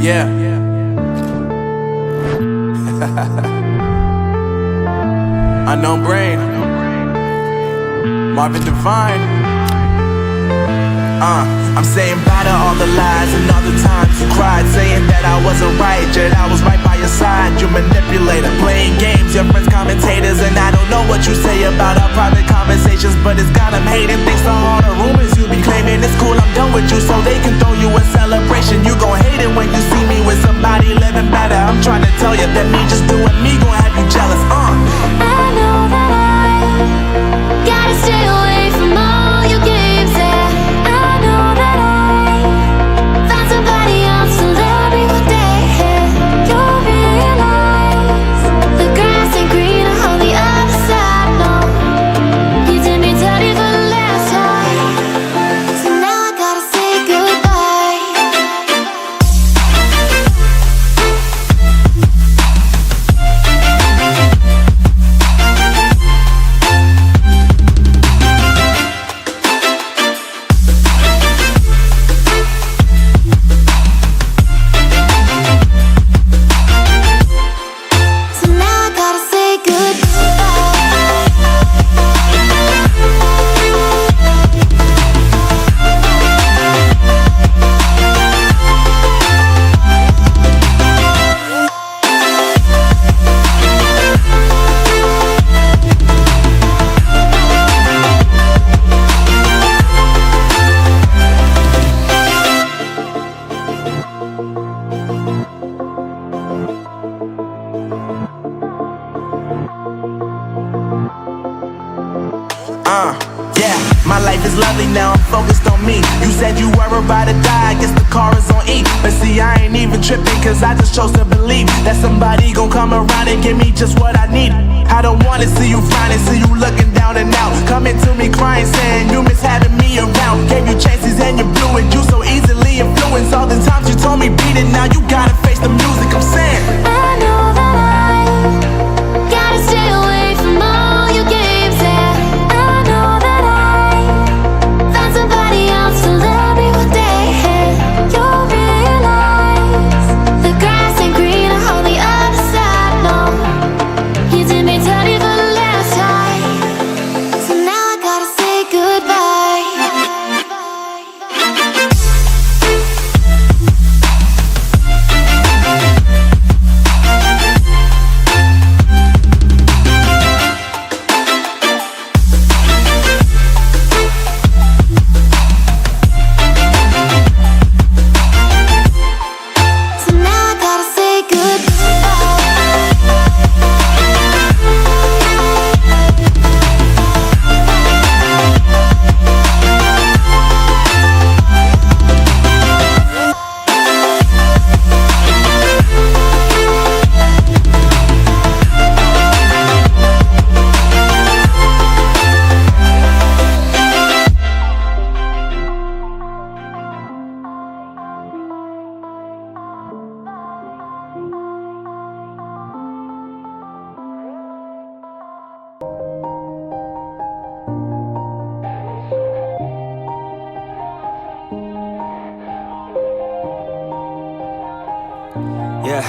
Yeah. Unknown Brain, Marvin Divine. I'm saying bye to all the lies and all the times you cried, saying that I wasn't right, yet I was right by your side. You manipulator, playing games, your friends commentators, and I don't know what you say about our private conversations, but it's got them hating. Thanks to all the rumors you be claiming. It's cool, I'm done with you, so they can throw you a celebration. You gon' hate it when you see me with somebody living better. I'm trying to tell you that me just doing me gon' have you jealous. I know that I gotta stay away from all your games, yeah. I know that I found somebody else to love me one day, yeah. You'll realize the grass ain't greener on the other side, no. You did me dirty for the last time, so now I gotta say goodbye. So now I gotta say goodbye. Yeah, my life is lovely now, I'm focused on me. You said you were about to die, I guess the car is on E. But see, I ain't even tripping, cause I just chose to believe that somebody gon' come around and give me just what I need. I don't wanna see you finding, see you looking down and out, coming to me crying, saying you miss having me around. Gave you chances and you blew it, you so easily influenced. All the times you told me beat it, now you gotta face the music. I'm saying I know that I gotta stay away from all your games, yeah. I know that I found somebody else to love me one day, yeah. You'll realize the grass ain't greener on the other side, no. You did me dirty for the last time, so now I gotta say goodbye. So now I gotta say goodbye. Yeah.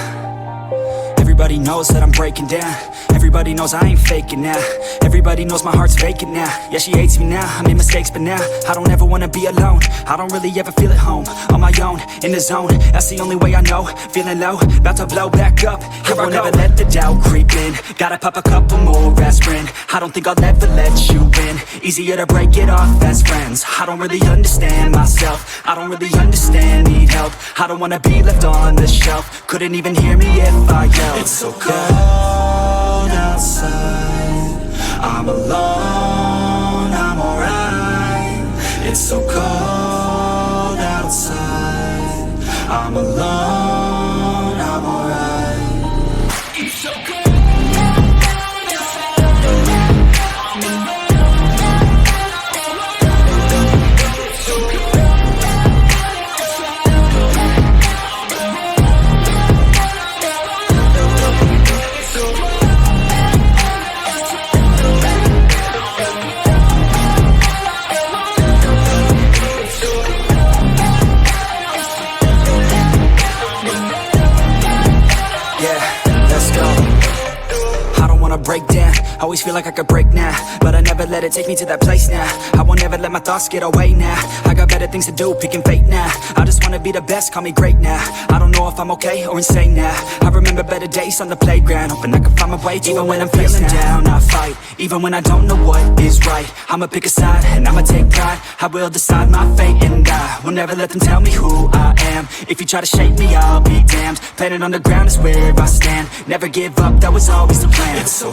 Everybody knows that I'm breaking down. Everybody knows I ain't faking now. Everybody knows my heart's vacant now. Yeah, she hates me now, I made mistakes, but now I don't ever wanna be alone. I don't really ever feel at home. On my own, in the zone, that's the only way I know. Feeling low, about to blow back up. I won't ever let the doubt creep in. Gotta pop a couple more aspirin. I don't think I'll ever let you in. Easier to break it off as friends. I don't really understand myself. I don't really understand, need help. I don't wanna be left on the shelf. Couldn't even hear me if I yelled. It's so cold outside, I'm alone, I'm alright. It's so cold outside, I'm alone, I'm alright. It's so cold. break down. Always feel like I could break now, but I never let it take me to that place now. I won't ever let my thoughts get away now. I got better things to do, picking fate now. I just wanna be the best, call me great now. I don't know if I'm okay or insane now. I remember better days on the playground, hoping I can find my way to even when I'm feeling down. I fight, even when I don't know what is right. I'ma pick a side, and I'ma take pride. I will decide my fate, and I will never let them tell me who I am. If you try to shake me, I'll be damned. Planet on the ground is where I stand. Never give up, that was always the plan. It's so